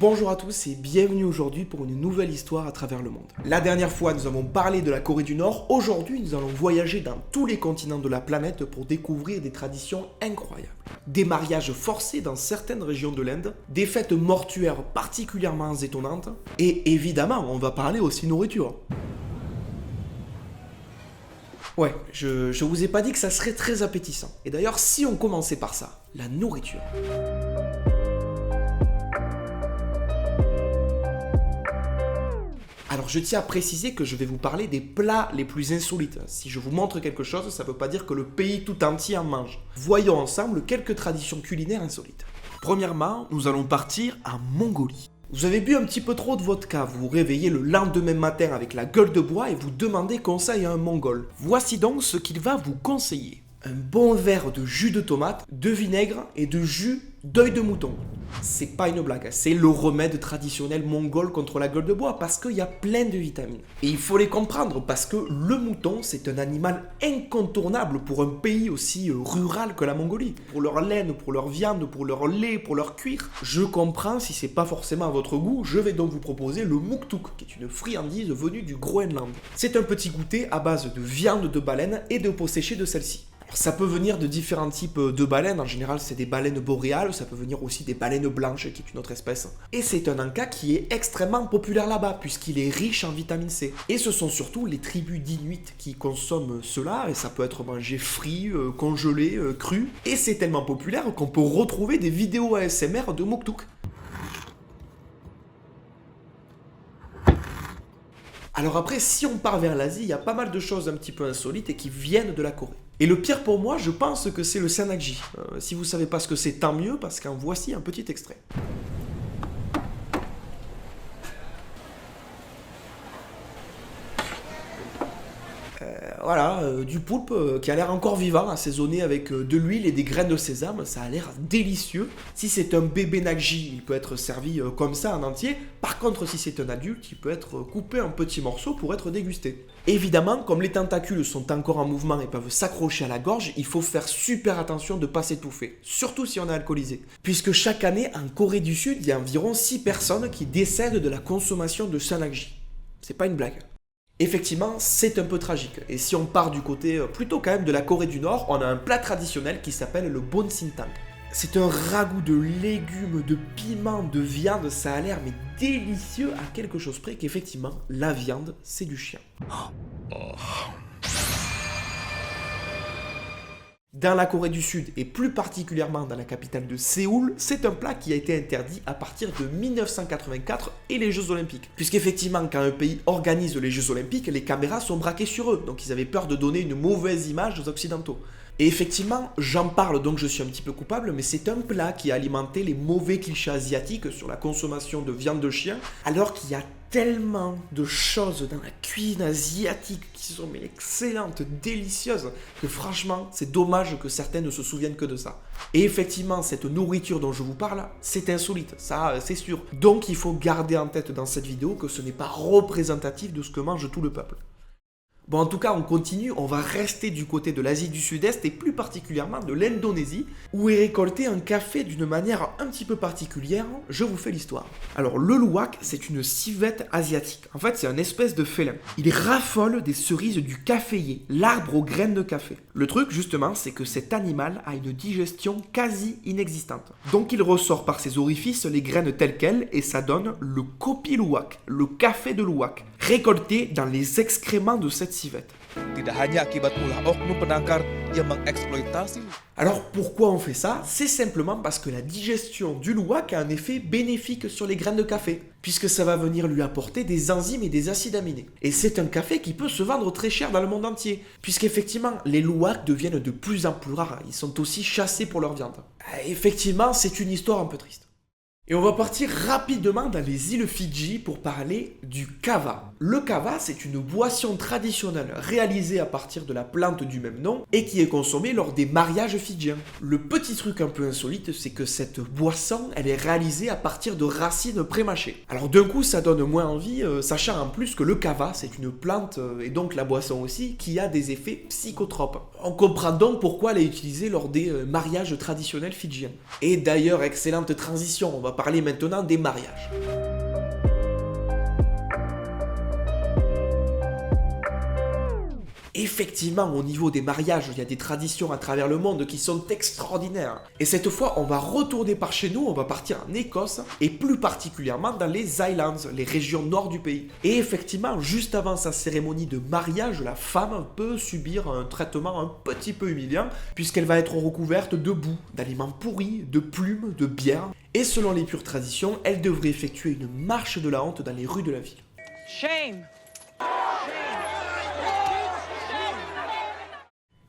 Bonjour à tous et bienvenue aujourd'hui pour une nouvelle histoire à travers le monde. La dernière fois, nous avons parlé de la Corée du Nord. Aujourd'hui, nous allons voyager dans tous les continents de la planète pour découvrir des traditions incroyables. Des mariages forcés dans certaines régions de l'Inde, des fêtes mortuaires particulièrement étonnantes, et évidemment, on va parler aussi nourriture. Ouais, je vous ai pas dit que ça serait très appétissant. Et d'ailleurs, si on commençait par ça, la nourriture. Alors je tiens à préciser que je vais vous parler des plats les plus insolites. Si je vous montre quelque chose, ça ne veut pas dire que le pays tout entier en mange. Voyons ensemble quelques traditions culinaires insolites. Premièrement, nous allons partir en Mongolie. Vous avez bu un petit peu trop de vodka, vous vous réveillez le lendemain matin avec la gueule de bois et vous demandez conseil à un Mongol. Voici donc ce qu'il va vous conseiller. Un bon verre de jus de tomate, de vinaigre et de jus d'œil de mouton. C'est pas une blague, c'est le remède traditionnel mongol contre la gueule de bois parce qu'il y a plein de vitamines. Et il faut les comprendre parce que le mouton, c'est un animal incontournable pour un pays aussi rural que la Mongolie. Pour leur laine, pour leur viande, pour leur lait, pour leur cuir. Je comprends si c'est pas forcément à votre goût, je vais donc vous proposer le muktuk, qui est une friandise venue du Groenland. C'est un petit goûter à base de viande de baleine et de peau séchée de celle-ci. Ça peut venir de différents types de baleines, en général c'est des baleines boréales, ça peut venir aussi des baleines blanches qui est une autre espèce. Et c'est un encas qui est extrêmement populaire là-bas puisqu'il est riche en vitamine C. Et ce sont surtout les tribus d'Inuits qui consomment cela et ça peut être mangé frit, congelé, cru. Et c'est tellement populaire qu'on peut retrouver des vidéos ASMR de muktuk. Alors après, si on part vers l'Asie, il y a pas mal de choses un petit peu insolites et qui viennent de la Corée. Et le pire pour moi, je pense que c'est le sanakji. Si vous savez pas ce que c'est, tant mieux, parce qu'en voici un petit extrait. Du poulpe qui a l'air encore vivant, assaisonné avec de l'huile et des graines de sésame, ça a l'air délicieux. Si c'est un bébé nakji, il peut être servi comme ça en entier. Par contre, si c'est un adulte, il peut être coupé en petits morceaux pour être dégusté. Évidemment, comme les tentacules sont encore en mouvement et peuvent s'accrocher à la gorge, il faut faire super attention de ne pas s'étouffer, surtout si on est alcoolisé. Puisque chaque année, en Corée du Sud, il y a environ 6 personnes qui décèdent de la consommation de sanakji. C'est pas une blague. Effectivement, c'est un peu tragique. Et si on part du côté plutôt quand même de la Corée du Nord, on a un plat traditionnel qui s'appelle le bonsintang. C'est un ragoût de légumes, de piments, de viande, ça a l'air mais délicieux à quelque chose près qu'effectivement, la viande, c'est du chien. Dans la Corée du Sud, et plus particulièrement dans la capitale de Séoul, c'est un plat qui a été interdit à partir de 1984 et les Jeux Olympiques. Puisqu'effectivement, quand un pays organise les Jeux Olympiques, les caméras sont braquées sur eux, donc ils avaient peur de donner une mauvaise image aux Occidentaux. Et effectivement, j'en parle donc je suis un petit peu coupable, mais c'est un plat qui a alimenté les mauvais clichés asiatiques sur la consommation de viande de chien, alors qu'il y a tellement de choses dans la cuisine asiatique qui sont mais excellentes, délicieuses, que franchement, c'est dommage que certains ne se souviennent que de ça. Et effectivement, cette nourriture dont je vous parle, c'est insolite, ça c'est sûr. Donc il faut garder en tête dans cette vidéo que ce n'est pas représentatif de ce que mange tout le peuple. Bon, en tout cas, on continue, on va rester du côté de l'Asie du Sud-Est et plus particulièrement de l'Indonésie, où est récolté un café d'une manière un petit peu particulière. Je vous fais l'histoire. Alors, le luwak, c'est une civette asiatique. En fait, c'est un espèce de félin. Il raffole des cerises du caféier, l'arbre aux graines de café. Le truc, justement, c'est que cet animal a une digestion quasi inexistante. Donc, il ressort par ses orifices les graines telles quelles et ça donne le kopi luwak, le café de luwak, récolté dans les excréments de cette civette. Alors pourquoi on fait ça? C'est simplement parce que la digestion du luwak a un effet bénéfique sur les graines de café, puisque ça va venir lui apporter des enzymes et des acides aminés. Et c'est un café qui peut se vendre très cher dans le monde entier, puisqu'effectivement les luwaks deviennent de plus en plus rares, ils sont aussi chassés pour leur viande. Effectivement, c'est une histoire un peu triste. Et on va partir rapidement dans les îles Fidji pour parler du kava. Le kava, c'est une boisson traditionnelle réalisée à partir de la plante du même nom et qui est consommée lors des mariages fidjiens. Le petit truc un peu insolite, c'est que cette boisson, elle est réalisée à partir de racines prémâchées. Alors d'un coup, ça donne moins envie, sachant en plus que le kava, c'est une plante, et donc la boisson aussi, qui a des effets psychotropes. On comprend donc pourquoi elle est utilisée lors des mariages traditionnels fidjiens. Et d'ailleurs, excellente transition, on va parler maintenant des mariages. Effectivement, au niveau des mariages, il y a des traditions à travers le monde qui sont extraordinaires. Et cette fois, on va retourner par chez nous, on va partir en Écosse, et plus particulièrement dans les Highlands, les régions nord du pays. Et effectivement, juste avant sa cérémonie de mariage, la femme peut subir un traitement un petit peu humiliant, puisqu'elle va être recouverte de boue, d'aliments pourris, de plumes, de bière. Et selon les pures traditions, elle devrait effectuer une marche de la honte dans les rues de la ville. Shame!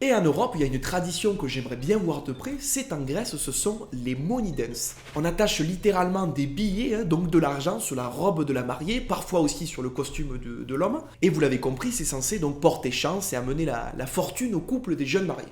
Et en Europe, il y a une tradition que j'aimerais bien voir de près, c'est en Grèce, ce sont les money dance. On attache littéralement des billets, donc de l'argent, sur la robe de la mariée, parfois aussi sur le costume de l'homme. Et vous l'avez compris, c'est censé donc porter chance et amener la fortune au couple des jeunes mariés.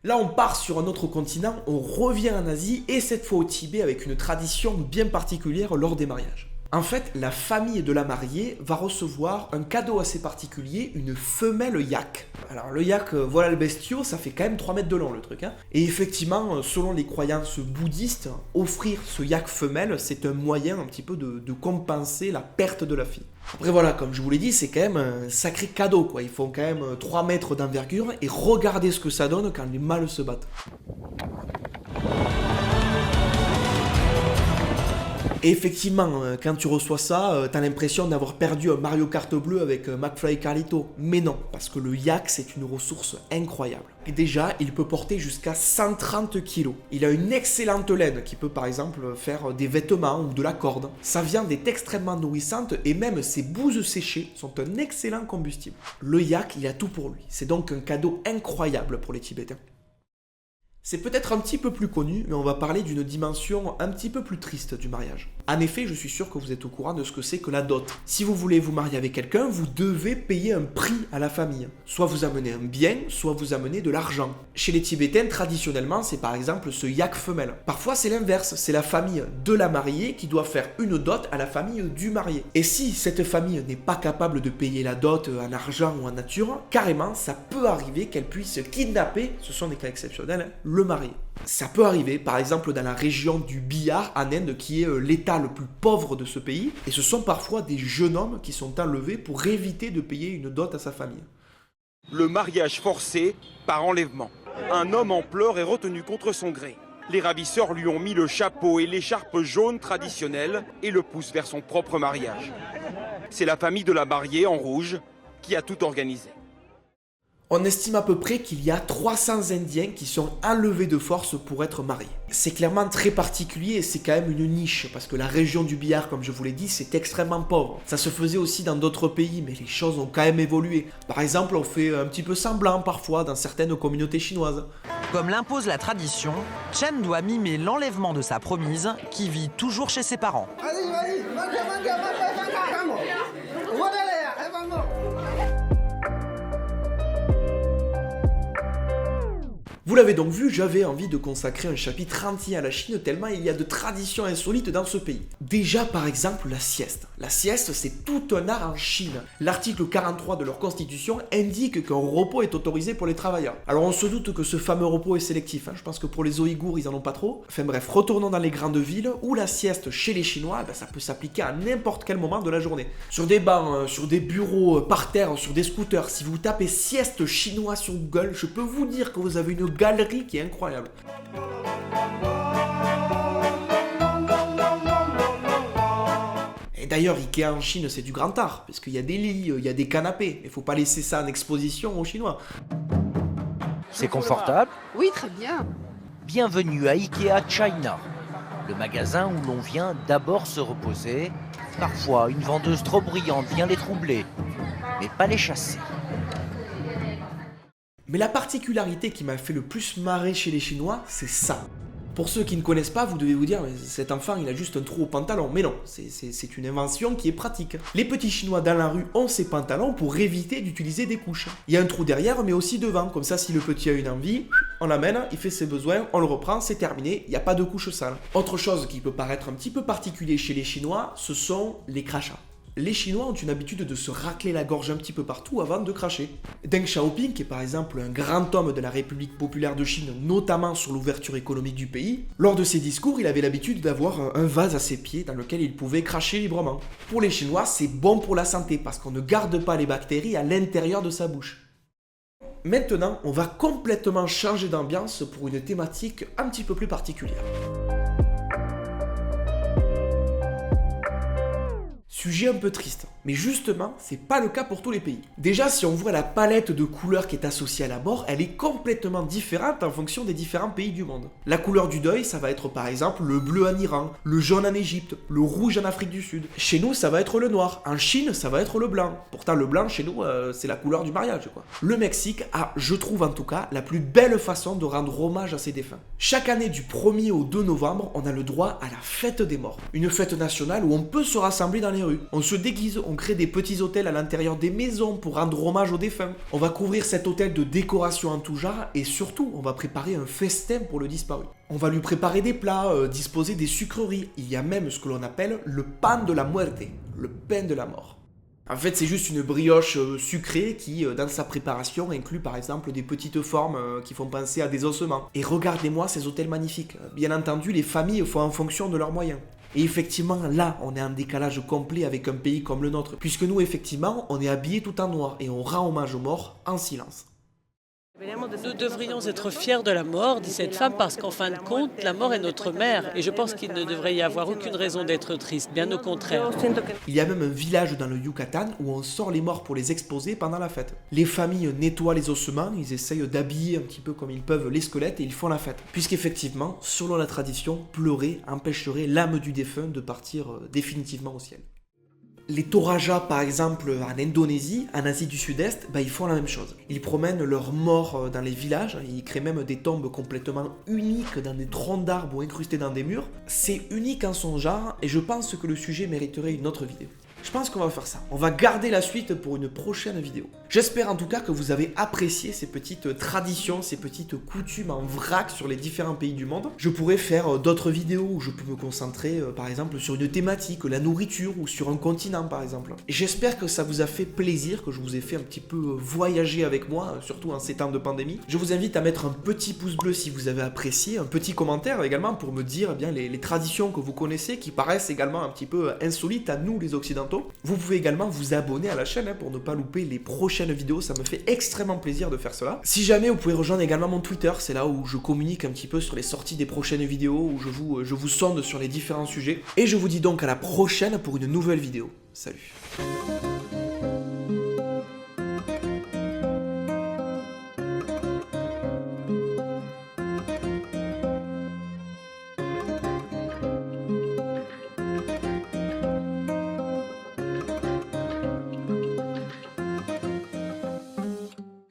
Là, on part sur un autre continent, on revient en Asie, et cette fois au Tibet avec une tradition bien particulière lors des mariages. En fait, la famille de la mariée va recevoir un cadeau assez particulier, une femelle yak. Alors le yak, voilà le bestiau, ça fait quand même 3 mètres de long le truc. Et effectivement, selon les croyances bouddhistes, offrir ce yak femelle, c'est un moyen un petit peu de compenser la perte de la fille. Après voilà, comme je vous l'ai dit, c'est quand même un sacré cadeau quoi. Ils font quand même 3 mètres d'envergure et regardez ce que ça donne quand les mâles se battent. Et effectivement, quand tu reçois ça, t'as l'impression d'avoir perdu un Mario Kart bleu avec McFly et Carlito. Mais non, parce que le yak, c'est une ressource incroyable. Et déjà, il peut porter jusqu'à 130 kg. Il a une excellente laine qui peut par exemple faire des vêtements ou de la corde. Sa viande est extrêmement nourrissante et même ses bouses séchées sont un excellent combustible. Le yak, il a tout pour lui. C'est donc un cadeau incroyable pour les Tibétains. C'est peut-être un petit peu plus connu, mais on va parler d'une dimension un petit peu plus triste du mariage. En effet, je suis sûr que vous êtes au courant de ce que c'est que la dot. Si vous voulez vous marier avec quelqu'un, vous devez payer un prix à la famille. Soit vous amenez un bien, soit vous amenez de l'argent. Chez les Tibétains, traditionnellement, c'est par exemple ce yak femelle. Parfois, c'est l'inverse, c'est la famille de la mariée qui doit faire une dot à la famille du marié. Et si cette famille n'est pas capable de payer la dot en argent ou en nature, carrément, ça peut arriver qu'elle puisse kidnapper, ce sont des cas exceptionnels, le marié. Ça peut arriver, par exemple, dans la région du Bihar, en Inde, qui est l'état le plus pauvre de ce pays, et ce sont parfois des jeunes hommes qui sont enlevés pour éviter de payer une dot à sa famille. Le mariage forcé par enlèvement. Un homme en pleurs est retenu contre son gré. Les ravisseurs lui ont mis le chapeau et l'écharpe jaune traditionnelle et le poussent vers son propre mariage. C'est la famille de la mariée en rouge qui a tout organisé. On estime à peu près qu'il y a 300 Indiens qui sont enlevés de force pour être mariés. C'est clairement très particulier et c'est quand même une niche, parce que la région du Bihar, comme je vous l'ai dit, c'est extrêmement pauvre. Ça se faisait aussi dans d'autres pays, mais les choses ont quand même évolué. Par exemple, on fait un petit peu semblant parfois dans certaines communautés chinoises. Comme l'impose la tradition, Chen doit mimer l'enlèvement de sa promise, qui vit toujours chez ses parents. Vous l'avez donc vu, j'avais envie de consacrer un chapitre entier à la Chine tellement il y a de traditions insolites dans ce pays. Déjà par exemple la sieste. La sieste c'est tout un art en Chine. L'article 43 de leur constitution indique qu'un repos est autorisé pour les travailleurs. Alors on se doute que ce fameux repos est sélectif, je pense que pour les Ouïghours ils en ont pas trop. Enfin bref, retournons dans les grandes villes où la sieste chez les Chinois, ça peut s'appliquer à n'importe quel moment de la journée. Sur des bancs, sur des bureaux, par terre, sur des scooters, si vous tapez sieste chinois sur Google, je peux vous dire que vous avez une galerie qui est incroyable. Et d'ailleurs, Ikea en Chine, c'est du grand art, parce qu'il y a des lits, il y a des canapés. Il faut pas laisser ça en exposition aux Chinois. C'est confortable. Oui, très bien. Bienvenue à Ikea China, le magasin où l'on vient d'abord se reposer. Parfois, une vendeuse trop brillante vient les troubler, mais pas les chasser. Mais la particularité qui m'a fait le plus marrer chez les Chinois, c'est ça. Pour ceux qui ne connaissent pas, vous devez vous dire, mais cet enfant il a juste un trou au pantalon. Mais non, c'est une invention qui est pratique. Les petits Chinois dans la rue ont ces pantalons pour éviter d'utiliser des couches. Il y a un trou derrière, mais aussi devant. Comme ça, si le petit a une envie, on l'amène, il fait ses besoins, on le reprend, c'est terminé, il n'y a pas de couche sale. Autre chose qui peut paraître un petit peu particulier chez les Chinois, ce sont les crachats. Les Chinois ont une habitude de se racler la gorge un petit peu partout avant de cracher. Deng Xiaoping, qui est par exemple un grand homme de la République populaire de Chine, notamment sur l'ouverture économique du pays, lors de ses discours, il avait l'habitude d'avoir un vase à ses pieds dans lequel il pouvait cracher librement. Pour les Chinois, c'est bon pour la santé parce qu'on ne garde pas les bactéries à l'intérieur de sa bouche. Maintenant, on va complètement changer d'ambiance pour une thématique un petit peu plus particulière. Sujet un peu triste, mais justement, c'est pas le cas pour tous les pays. Déjà, si on voit la palette de couleurs qui est associée à la mort, elle est complètement différente en fonction des différents pays du monde. La couleur du deuil, ça va être par exemple le bleu en Iran, le jaune en Égypte, le rouge en Afrique du Sud. Chez nous, ça va être le noir. En Chine, ça va être le blanc. Pourtant, le blanc, chez nous, c'est la couleur du mariage, quoi. Le Mexique a, je trouve en tout cas, la plus belle façon de rendre hommage à ses défunts. Chaque année, du 1er au 2 novembre, on a le droit à la fête des morts. Une fête nationale où on peut se rassembler dans les rues. On se déguise, on crée des petits hôtels à l'intérieur des maisons pour rendre hommage aux défunts. On va couvrir cet hôtel de décorations en tout genre et surtout, on va préparer un festin pour le disparu. On va lui préparer des plats, disposer des sucreries. Il y a même ce que l'on appelle le pan de la muerte, le pain de la mort. En fait, c'est juste une brioche sucrée qui, dans sa préparation, inclut par exemple des petites formes qui font penser à des ossements. Et regardez-moi ces hôtels magnifiques. Bien entendu, les familles font en fonction de leurs moyens. Et effectivement, là, on est en décalage complet avec un pays comme le nôtre, puisque nous, effectivement, on est habillés tout en noir et on rend hommage aux morts en silence. Nous devrions être fiers de la mort, dit cette femme, parce qu'en fin de compte, la mort est notre mère. Et je pense qu'il ne devrait y avoir aucune raison d'être triste, bien au contraire. Il y a même un village dans le Yucatan où on sort les morts pour les exposer pendant la fête. Les familles nettoient les ossements, ils essayent d'habiller un petit peu comme ils peuvent les squelettes et ils font la fête. Puisqu'effectivement, selon la tradition, pleurer empêcherait l'âme du défunt de partir définitivement au ciel. Les Toraja, par exemple, en Indonésie, en Asie du Sud-Est, ils font la même chose. Ils promènent leurs morts dans les villages, ils créent même des tombes complètement uniques dans des troncs d'arbres ou incrustés dans des murs. C'est unique en son genre et je pense que le sujet mériterait une autre vidéo. Je pense qu'on va faire ça. On va garder la suite pour une prochaine vidéo. J'espère en tout cas que vous avez apprécié ces petites traditions, ces petites coutumes en vrac sur les différents pays du monde. Je pourrais faire d'autres vidéos où je peux me concentrer par exemple sur une thématique, la nourriture ou sur un continent par exemple. Et j'espère que ça vous a fait plaisir, que je vous ai fait un petit peu voyager avec moi, surtout en ces temps de pandémie. Je vous invite à mettre un petit pouce bleu si vous avez apprécié, un petit commentaire également pour me dire eh bien, les traditions que vous connaissez qui paraissent également un petit peu insolites à nous les occidentaux. Vous pouvez également vous abonner à la chaîne pour ne pas louper les prochaines vidéos, ça me fait extrêmement plaisir de faire cela. Si jamais vous pouvez rejoindre également mon Twitter, c'est là où je communique un petit peu sur les sorties des prochaines vidéos, où je vous sonde sur les différents sujets. Et je vous dis donc à la prochaine pour une nouvelle vidéo. Salut.